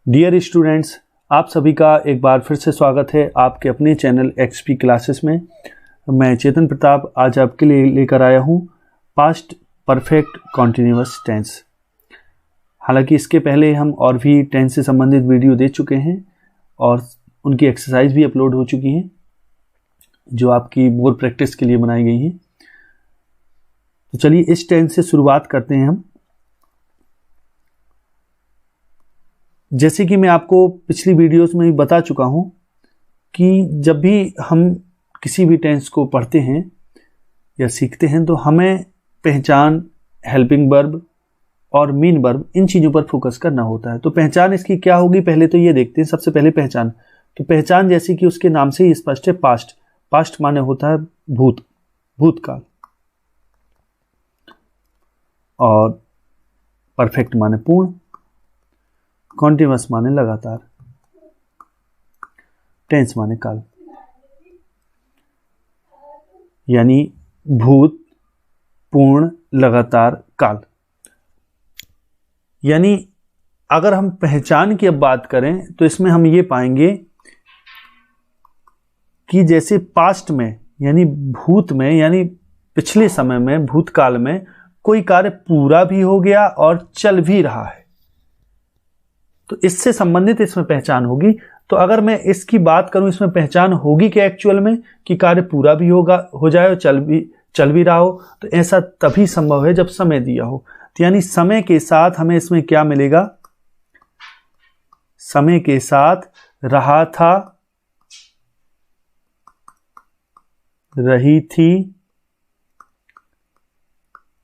Dear students, आप सभी का एक बार फिर से स्वागत है आपके अपने चैनल एक्सपी क्लासेस में। मैं चेतन प्रताप आज आपके लिए लेकर आया हूँ पास्ट परफेक्ट कॉन्टिन्यूअस टेंस। हालांकि इसके पहले हम और भी टेंस से संबंधित वीडियो दे चुके हैं और उनकी एक्सरसाइज भी अपलोड हो चुकी हैं जो आपकी मोर प्रैक्टिस के लिए बनाई गई हैं। तो चलिए इस टेंस से शुरुआत करते हैं हम। जैसे कि मैं आपको पिछली वीडियोस में भी बता चुका हूं कि जब भी हम किसी भी टेंस को पढ़ते हैं या सीखते हैं तो हमें पहचान, हेल्पिंग वर्ब और मीन वर्ब, इन चीज़ों पर फोकस करना होता है। तो पहचान इसकी क्या होगी पहले तो ये देखते हैं। सबसे पहले पहचान, तो पहचान जैसे कि उसके नाम से ही स्पष्ट है, पास्ट। पास्ट माने होता है भूत, भूतकाल, और परफेक्ट माने पूर्ण, कॉन्टिन्यूअस माने लगातार, टेंस माने काल। यानी भूत, पूर्ण, लगातार, काल। यानी अगर हम पहचान की अब बात करें तो इसमें हम ये पाएंगे कि जैसे पास्ट में यानी भूत में यानी पिछले समय में, भूतकाल में कोई कार्य पूरा भी हो गया और चल भी रहा है, तो इससे संबंधित इसमें पहचान होगी। तो अगर मैं इसकी बात करूं, इसमें पहचान होगी कि एक्चुअल में कि कार्य पूरा भी हो जाए और चल भी रहा हो, तो ऐसा तभी संभव है जब समय दिया हो। तो यानी समय के साथ हमें इसमें क्या मिलेगा? समय के साथ रहा था, रही थी,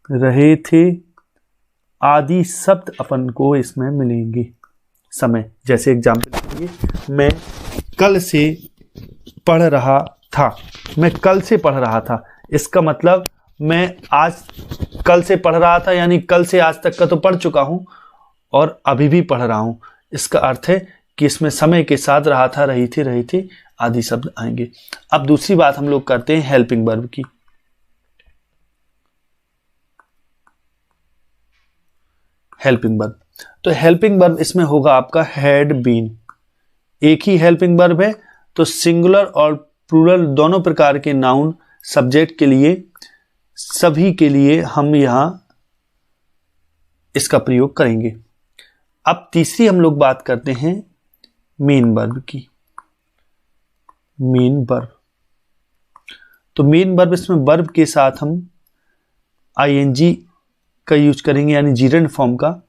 रहे थे आदि शब्द अपन को इसमें मिलेंगे। समय, जैसे एग्जाम्पल लीजिए, मैं कल से पढ़ रहा था। मैं कल से पढ़ रहा था, इसका मतलब मैं आज कल से पढ़ रहा था, यानी कल से आज तक का तो पढ़ चुका हूं और अभी भी पढ़ रहा हूं। इसका अर्थ है कि इसमें समय के साथ रहा था, रही थी, रहे थे आदि शब्द आएंगे। अब दूसरी बात हम लोग करते हैं हेल्पिंग वर्ब की। हेल्पिंग वर्ब, तो हेल्पिंग वर्ब इसमें होगा आपका हैड बीन। एक ही हेल्पिंग वर्ब है तो सिंगुलर और प्लूरल दोनों प्रकार के नाउन सब्जेक्ट के लिए, सभी के लिए हम यहां इसका प्रयोग करेंगे। अब तीसरी हम लोग बात करते हैं मेन वर्ब की। मेन वर्ब, तो मेन वर्ब इसमें वर्ब के साथ हम आईएनजी का यूज करेंगे, यानी जीरंड फॉर्म का।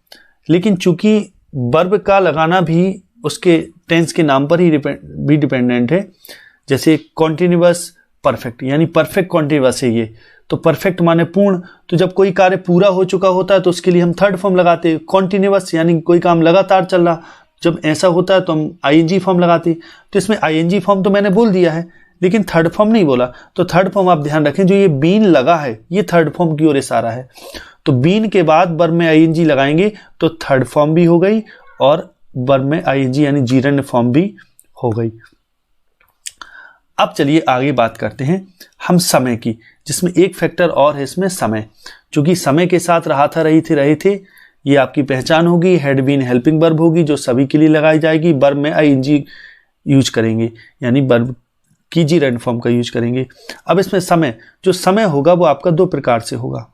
लेकिन चूंकि वर्ब का लगाना भी उसके टेंस के नाम पर ही भी डिपेंडेंट है। जैसे कॉन्टिन्यूअस परफेक्ट, यानी परफेक्ट कॉन्टिन्यूअस है ये, तो परफेक्ट माने पूर्ण। तो जब कोई कार्य पूरा हो चुका होता है तो उसके लिए हम थर्ड फॉर्म लगाते हैं। कॉन्टिन्यूअस यानी कोई काम लगातार चल रहा, जब ऐसा होता है तो हम आईएनजी फॉर्म लगाते हैं। तो इसमें आईएनजी फॉर्म तो मैंने बोल दिया है लेकिन थर्ड फॉर्म नहीं बोला। तो थर्ड फॉर्म आप ध्यान रखें, जो ये बीन लगा है ये थर्ड फॉर्म की ओर इशारा है। तो बीन के बाद वर्ब में आईएनजी लगाएंगे तो थर्ड फॉर्म भी हो गई और वर्ब में आईएनजी यानी जीरंड फॉर्म भी हो गई। अब चलिए आगे बात करते हैं हम समय की, जिसमें एक फैक्टर और है इसमें समय। चूंकि समय के साथ रहा था, रही थी, रहे थे, ये आपकी पहचान होगी। हैड बीन हेल्पिंग वर्ब होगी जो सभी के लिए लगाई जाएगी। वर्ब में आईएनजी यूज करेंगे, यानी वर्ब की जीरंड फॉर्म का यूज करेंगे। अब इसमें समय, जो समय होगा वो आपका दो प्रकार से होगा।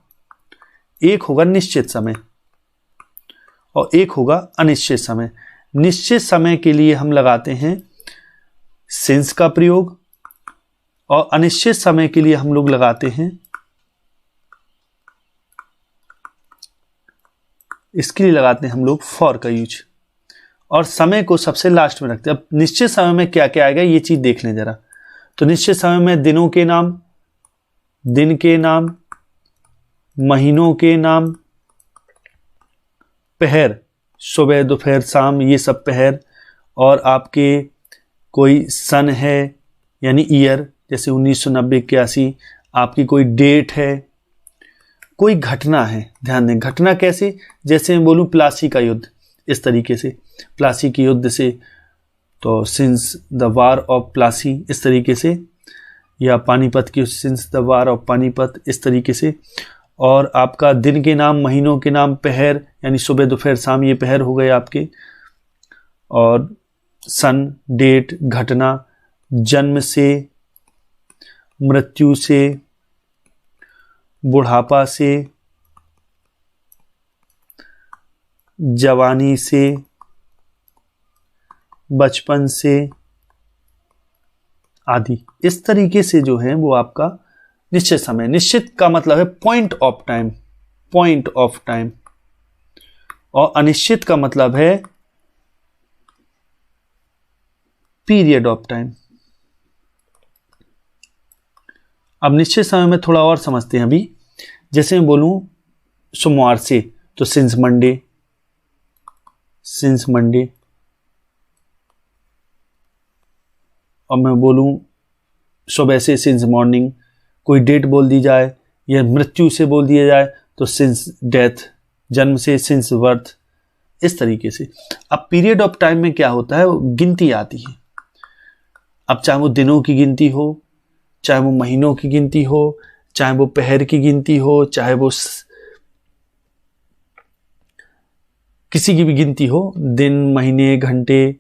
एक होगा निश्चित समय और एक होगा अनिश्चित समय। निश्चित समय के लिए हम लगाते हैं सिंस का प्रयोग और अनिश्चित समय के लिए हम लोग लगाते हैं, इसके लिए लगाते हैं हम लोग फॉर का यूज, और समय को सबसे लास्ट में रखते हैं। अब निश्चित समय में क्या क्या आएगा ये चीज देख लें जरा। तो निश्चित समय में दिनों के नाम, दिन के नाम, महीनों के नाम, पहर, सुबह, दोपहर, शाम, ये सब पहर, और आपके कोई सन है यानी ईयर, जैसे 1990, 81, आपकी कोई डेट है, कोई घटना है। ध्यान दें, घटना कैसे? जैसे मैं बोलूं प्लासी का युद्ध, इस तरीके से, प्लासी के युद्ध से, तो since the war of Plassey, इस तरीके से, या पानीपत की since the war of Panipat, इस तरीके से। और आपका दिन के नाम, महीनों के नाम, पहर यानी सुबह, दोपहर, शाम, ये पहर हो गए आपके। और सन, डेट, घटना, जन्म से, मृत्यु से, बुढ़ापा से, जवानी से, बचपन से आदि। इस तरीके से जो है वो आपका निश्चित समय, निश्चित का मतलब है point of time, point of time, और अनिश्चित का मतलब है पीरियड ऑफ टाइम। अब निश्चित समय में थोड़ा और समझते हैं अभी। जैसे मैं बोलूं सोमवार से, तो सिंस मंडे, सिंस मंडे। और मैं बोलूं सुबह से, सिंस मॉर्निंग। कोई डेट बोल दी जाए या मृत्यु से बोल दिया जाए तो सिंस डेथ, जन्म से सिंस बर्थ, इस तरीके से। अब पीरियड ऑफ टाइम में क्या होता है, गिनती आती है। अब चाहे वो दिनों की गिनती हो, चाहे वो महीनों की गिनती हो, चाहे वो पहर की गिनती हो, चाहे वो किसी की भी गिनती हो, दिन, महीने, घंटे,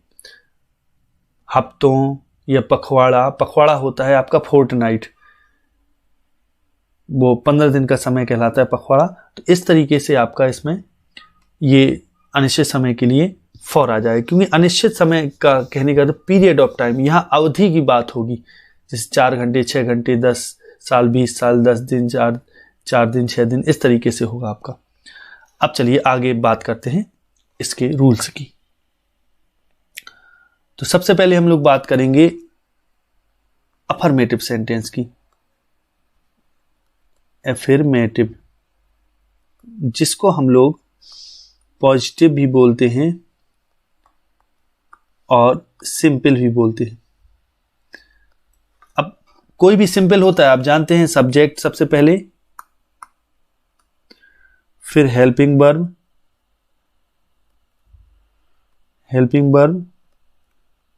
हफ्तों या पखवाड़ा। पखवाड़ा होता है आपका फोर्टनाइट, वो 15 दिन का समय कहलाता है पखवाड़ा। तो इस तरीके से आपका इसमें ये अनिश्चित समय के लिए फॉर आ जाए, क्योंकि अनिश्चित समय का कहने का तो पीरियड ऑफ टाइम, यहाँ अवधि की बात होगी। जैसे 4 घंटे, 6 घंटे, 10 साल, 20 साल, 10 दिन, 4 दिन, 6 दिन, इस तरीके से होगा आपका। अब चलिए आगे बात करते हैं इसके रूल्स की। तो सबसे पहले हम लोग बात करेंगे अफर्मेटिव सेंटेंस की। अफर्मेटिव, जिसको हम लोग पॉजिटिव भी बोलते हैं और सिंपल भी बोलते हैं। अब कोई भी सिंपल होता है, आप जानते हैं, सब्जेक्ट सबसे पहले, फिर हेल्पिंग वर्ब, हेल्पिंग वर्ब,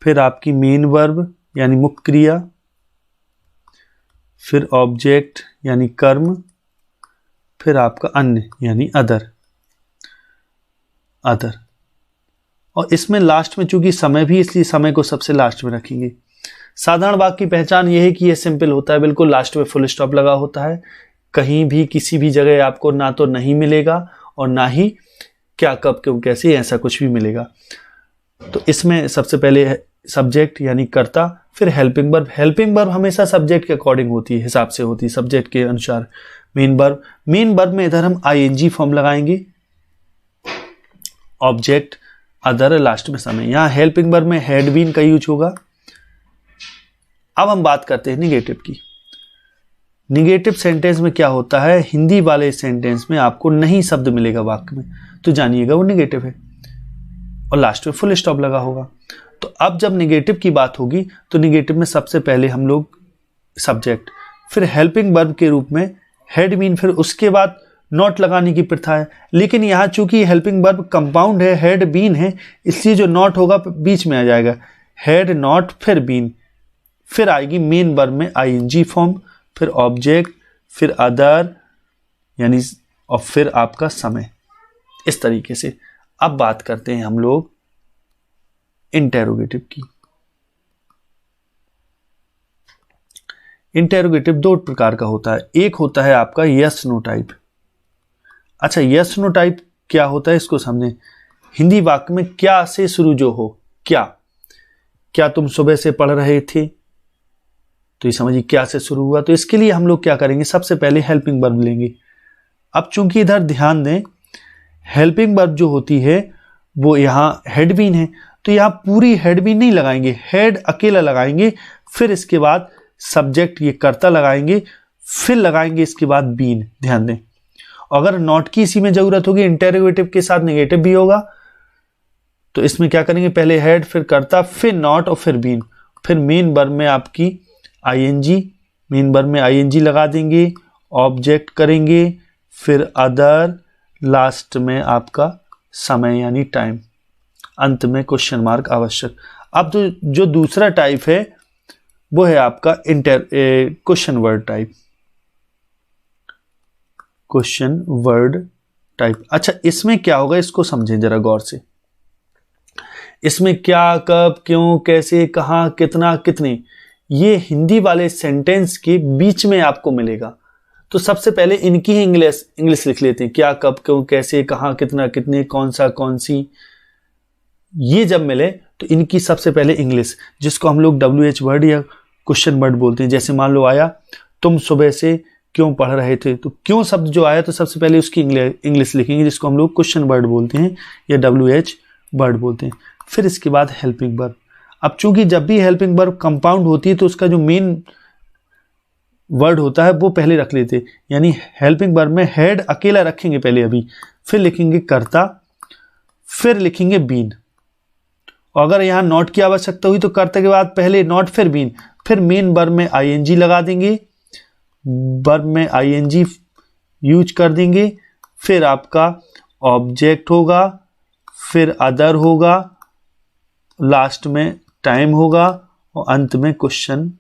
फिर आपकी मेन वर्ब यानी मुख्य क्रिया, फिर ऑब्जेक्ट यानी कर्म, फिर आपका अन्य यानी अदर, अदर। और इसमें लास्ट में चूंकि समय भी, इसलिए समय को सबसे लास्ट में रखेंगे। साधारण वाक्य की पहचान यह है कि यह सिंपल होता है, बिल्कुल लास्ट में फुल स्टॉप लगा होता है। कहीं भी किसी भी जगह आपको ना तो नहीं मिलेगा और ना ही क्या, कब, क्यों, कैसे, ऐसा कुछ भी मिलेगा। तो इसमें सबसे पहले सब्जेक्ट यानी कर्ता, फिर हेल्पिंग वर्ब। हेल्पिंग वर्ब हमेशा सब्जेक्ट के अकॉर्डिंग होती है, हिसाब से होती है, सब्जेक्ट के अनुसार। मेन वर्ब, मेन वर्ब में इधर हम आईएनजी फॉर्म लगाएंगे, ऑब्जेक्ट, अदर, लास्ट में समय। यहां हेल्पिंग वर्ब में हैड बीन का यूज होगा। अब हम बात करते हैं निगेटिव की। निगेटिव सेंटेंस में क्या होता है, हिंदी वाले सेंटेंस में आपको नहीं शब्द मिलेगा वाक्य में, तो जानिएगा वो निगेटिव है, और लास्ट में फुल स्टॉप लगा होगा। तो अब जब निगेटिव की बात होगी तो निगेटिव में सबसे पहले हम लोग सब्जेक्ट, फिर हेल्पिंग वर्ब के रूप में हैड बीन, फिर उसके बाद नॉट लगाने की प्रथा है। लेकिन यहाँ चूंकि हेल्पिंग वर्ब कंपाउंड है, हैड बीन है, इसलिए जो नॉट होगा बीच में आ जाएगा, हैड नॉट फिर बीन, फिर आएगी मेन वर्ब में आईएनजी फॉर्म, फिर ऑब्जेक्ट, फिर अदर यानी, और फिर आपका समय। इस तरीके से अब बात करते हैं हम लोग इंटेरोगेटिव की। इंटेरोगेटिव दो प्रकार का होता है। एक होता है आपका यस नो टाइप। अच्छा, यस नो टाइप क्या होता है इसको समझें। हिंदी वाक्य में क्या से शुरू जो हो, क्या, क्या तुम सुबह से पढ़ रहे थे, तो ये समझिए क्या से शुरू हुआ। तो इसके लिए हम लोग क्या करेंगे, सबसे पहले हेल्पिंग वर्ब लेंगे। अब चूंकि इधर ध्यान दें, हेल्पिंग वर्ब जो होती है वो यहां हैड बीन है, तो यहां पूरी हैड बीन नहीं लगाएंगे, हैड अकेला लगाएंगे, फिर इसके बाद सब्जेक्ट ये कर्ता लगाएंगे, फिर लगाएंगे इसके बाद बीन। ध्यान दें, अगर नॉट की इसी में जरूरत होगी, इंटेरोगेटिव के साथ नेगेटिव भी होगा, तो इसमें क्या करेंगे, पहले हैड, फिर कर्ता, फिर नॉट और फिर बीन, फिर मेन वर्ब में आपकी आईएनजी, मेन वर्ब में आईएनजी लगा देंगे, ऑब्जेक्ट करेंगे, फिर अदर, लास्ट में आपका समय यानी टाइम, अंत में क्वेश्चन मार्क आवश्यक। अब तो जो दूसरा टाइप है वो है आपका question word type, question word type. अच्छा, इसमें क्या होगा इसको समझें जरा गौर से। इसमें क्या, कब, क्यों, कैसे, कहाँ, कितना, कितने, ये हिंदी वाले सेंटेंस के बीच में आपको मिलेगा। तो सबसे पहले इनकी ही इंग्लिश लिख लेते हैं, क्या, कब, क्यों, कैसे, कहाँ, कितना, कितने, कौन सा, कौन सी। ये जब मिले तो इनकी सबसे पहले इंग्लिश, जिसको हम लोग WH वर्ड या क्वेश्चन वर्ड बोलते हैं। जैसे मान लो आया, तुम सुबह से क्यों पढ़ रहे थे, तो क्यों शब्द जो आया तो सबसे पहले उसकी इंग्लिश लिखेंगे, जिसको हम लोग क्वेश्चन वर्ड बोलते हैं या WH वर्ड बोलते हैं। फिर इसके बाद हेल्पिंग वर्ब। अब चूंकि जब भी हेल्पिंग वर्ब कंपाउंड होती है तो उसका जो मेन वर्ड होता है वो पहले रख लेते, यानी हेल्पिंग वर्ब में हेड अकेला रखेंगे पहले अभी, फिर लिखेंगे कर्ता, फिर लिखेंगे बीन। और अगर यहां नॉट की आवश्यकता हुई तो कर्ता के बाद पहले नॉट फिर बीन, फिर मेन वर्ब में ING लगा देंगे, वर्ब में ING यूज कर देंगे, फिर आपका ऑब्जेक्ट होगा, फिर अदर होगा, लास्ट में टाइम होगा और अंत में क्वेश्चन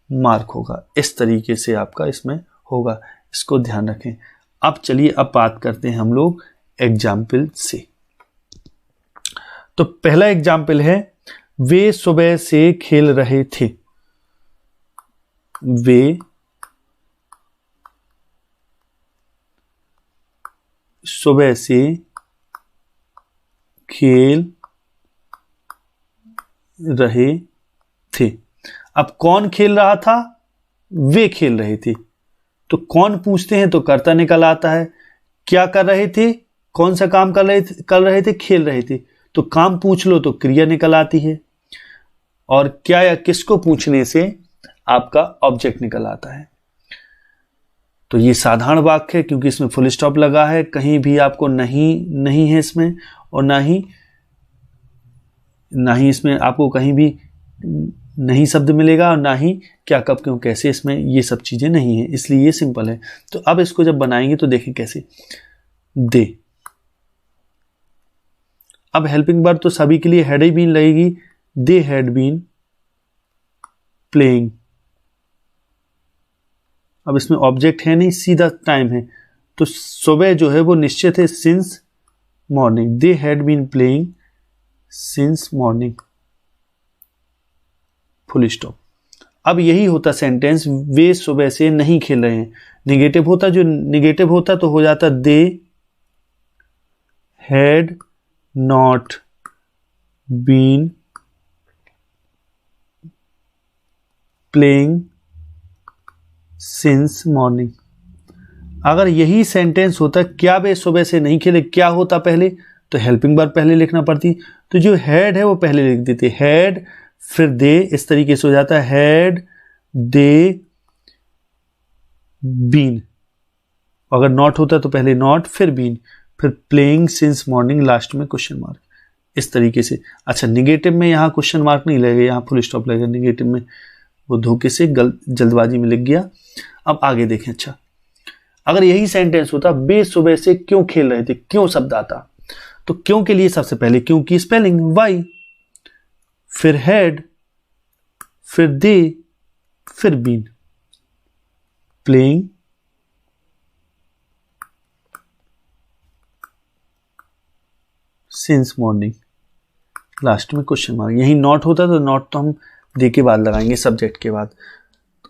मार्क होगा। इस तरीके से आपका इसमें होगा, इसको ध्यान रखें। अब चलिए अब बात करते हैं हम लोग एग्जाम्पल से। तो पहला एग्जाम्पल है, वे सुबह से खेल रहे थे। वे सुबह से खेल रहे थे। अब कौन खेल रहा था, वे खेल रहे थे। तो कौन पूछते हैं तो कर्ता निकल आता है। क्या कर रहे थे, कौन सा काम कर रहे थे, खेल रहे थे। तो काम पूछ लो तो क्रिया निकल आती है, और क्या या किसको पूछने से आपका ऑब्जेक्ट निकल आता है। तो ये साधारण वाक्य है क्योंकि इसमें फुल स्टॉप लगा है, कहीं भी आपको नहीं है इसमें, और ना ही इसमें आपको कहीं भी नहीं शब्द मिलेगा, और ना ही क्या, कब, क्यों, कैसे, इसमें ये सब चीजें नहीं है, इसलिए ये सिंपल है। तो अब इसको जब बनाएंगे तो देखें कैसे। दे, अब हेल्पिंग वर्ब तो सभी के लिए हैड ही बीन लगेगी। They had been playing. अब इसमें ऑब्जेक्ट है नहीं, सीधा टाइम है, तो सुबह जो है वो निश्चित है, since morning. They had been playing since morning, full stop. अब यही होता सेंटेंस, वे सुबह से नहीं खेल रहे हैं। निगेटिव होता, जो निगेटिव होता तो हो जाता they had not been playing since morning. अगर यही सेंटेंस होता, क्या वे सुबह से नहीं खेले, क्या होता पहले, तो हेल्पिंग वर्ब पहले लिखना पड़ती। तो जो हैड है वो पहले लिख देते, हैड फिर दे, इस तरीके से हो जाता है हैड दे बीन। अगर नॉट होता तो पहले नॉट फिर बीन, फिर प्लेइंग सिंस मॉर्निंग, लास्ट में क्वेश्चन मार्क, इस तरीके से। अच्छा, निगेटिव में यहां क्वेश्चन मार्क नहीं लगेगा, यहां फुल स्टॉप लगेगा। निगेटिव में वो धोखे से जल्दबाजी में लिख गया। अब आगे देखें। अच्छा, अगर यही सेंटेंस होता, वे सुबह से क्यों खेल रहे थे, क्यों शब्द आता, तो क्यों के लिए सबसे पहले क्यों की स्पेलिंग वाई, फिर हैड, फिर दे, फिर been. Playing since morning, last में क्वेश्चन मार्क। यही नॉट होता तो नॉट तो हम दे के बाद लगाएंगे, सब्जेक्ट के बाद।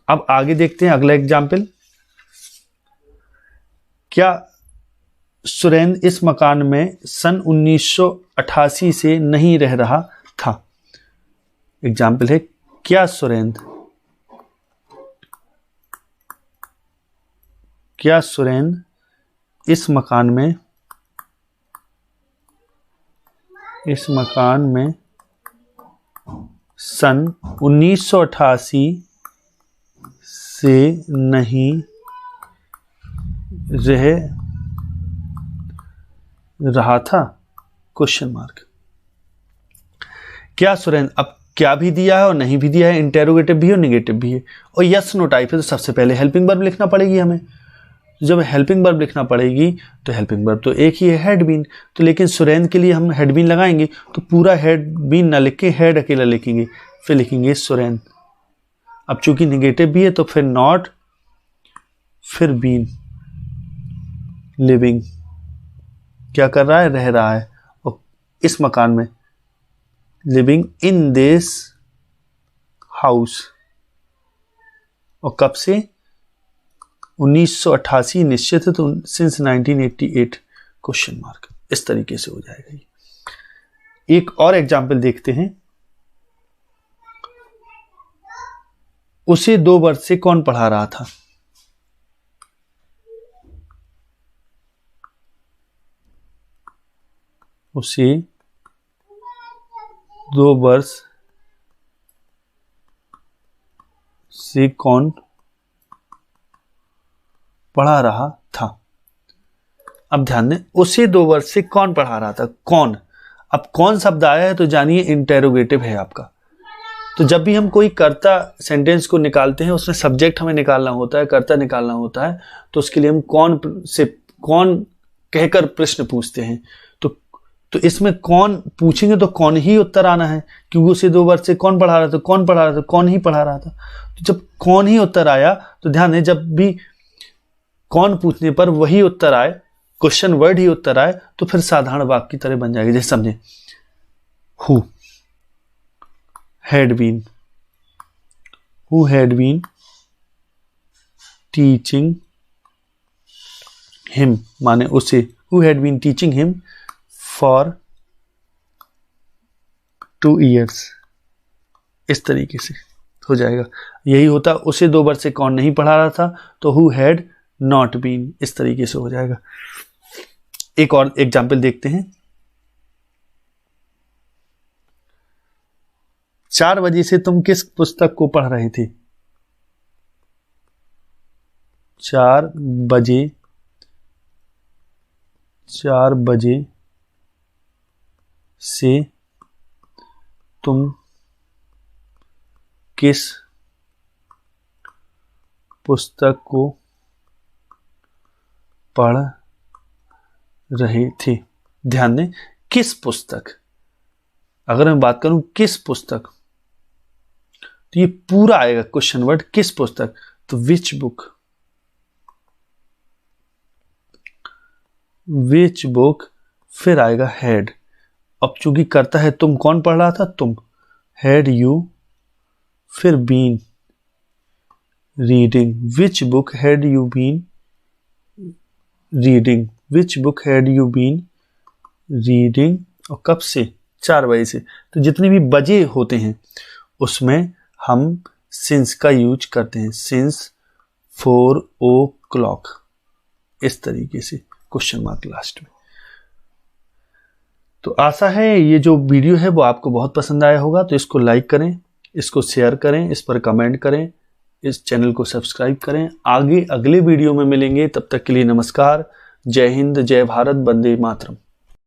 अब आगे देखते हैं अगला एग्जाम्पल। क्या सुरेंद्र इस मकान में सन 1988 से नहीं रह रहा था। एग्जाम्पल है, क्या सुरेंद्र इस मकान में सन 1988 से नहीं रह रहा था, क्वेश्चन मार्क। क्या सुरेंद्र, अब क्या भी दिया है और नहीं भी दिया है, इंटेरोगेटिव भी है और निगेटिव भी है, और यस नो टाइप है, तो सबसे पहले हेल्पिंग वर्ब लिखना पड़ेगी हमें। जब हेल्पिंग वर्ब लिखना पड़ेगी तो हेल्पिंग वर्ब तो एक ही है, हैड बीन। तो लेकिन सुरेंद्र के लिए हम हैड बीन लगाएंगे तो पूरा हैड बीन ना लिख के हैड अकेला लिखेंगे, फिर लिखेंगे सुरेंद्र। अब चूंकि निगेटिव भी है तो फिर नॉट, फिर बीन, लिविंग, क्या कर रहा है, रह रहा है, और इस मकान में लिविंग इन दिस हाउस। और कब से? 1988 निश्चित है, तो सिंस 1988 क्वेश्चन मार्क। इस तरीके से हो जाएगा ये। एक और एग्जाम्पल देखते हैं। उसे 2 वर्ष से कौन पढ़ा रहा था? उसे 2 वर्ष से कौन पढ़ा रहा था? अब ध्यान दें, उसे 2 वर्ष से कौन पढ़ा रहा था? कौन। अब कौन शब्द आया है तो जानिए इंटेरोगेटिव है आपका। तो जब भी हम कोई कर्ता सेंटेंस को निकालते हैं, उसमें सब्जेक्ट हमें निकालना होता है, कर्ता निकालना होता है, तो उसके लिए हम कौन कहकर प्रश्न पूछते हैं। तो इसमें कौन पूछेंगे तो कौन ही उत्तर आना है, क्योंकि उसे 2 वर्ष से कौन पढ़ा रहा था, कौन पढ़ा रहा था, कौन ही पढ़ा रहा था। तो जब कौन ही उत्तर आया तो ध्यान दें, जब भी कौन पूछने पर वही उत्तर आए, क्वेश्चन वर्ड ही उत्तर आए, तो फिर साधारण वाक्य की तरह बन जाएगी। जैसे समझे, who had been teaching him, माने उसे, who had been teaching him for 2 years। इस तरीके से हो जाएगा। यही होता, उसे 2 वर्ष से कौन नहीं पढ़ा रहा था, तो हु हैड नॉट बीन। इस तरीके से हो जाएगा। एक और एग्जाम्पल देखते हैं। 4 बजे से तुम किस पुस्तक को पढ़ रहे थे? 4 बजे से तुम किस पुस्तक को पढ़ रहे थे? ध्यान दें, किस पुस्तक। अगर मैं बात करूं किस पुस्तक, तो ये पूरा आएगा क्वेश्चन वर्ड, किस पुस्तक। तो विच बुक, फिर आएगा हैड। अब चूंकि करता है तुम, कौन पढ़ रहा था? तुम। हैड यू, फिर been reading. Which book had you been reading, which book had you been reading. और कब से? 4 बजे से। तो जितने भी बजे होते हैं उसमें हम सिंस का यूज करते हैं, सिंस 4 o'clock। इस तरीके से क्वेश्चन मार्क लास्ट में। तो आशा है ये जो वीडियो है वो आपको बहुत पसंद आया होगा। तो इसको लाइक करें, इसको शेयर करें, इस पर कमेंट करें, इस चैनल को सब्सक्राइब करें। आगे अगले वीडियो में मिलेंगे, तब तक के लिए नमस्कार। जय हिंद, जय भारत, वंदे मातरम।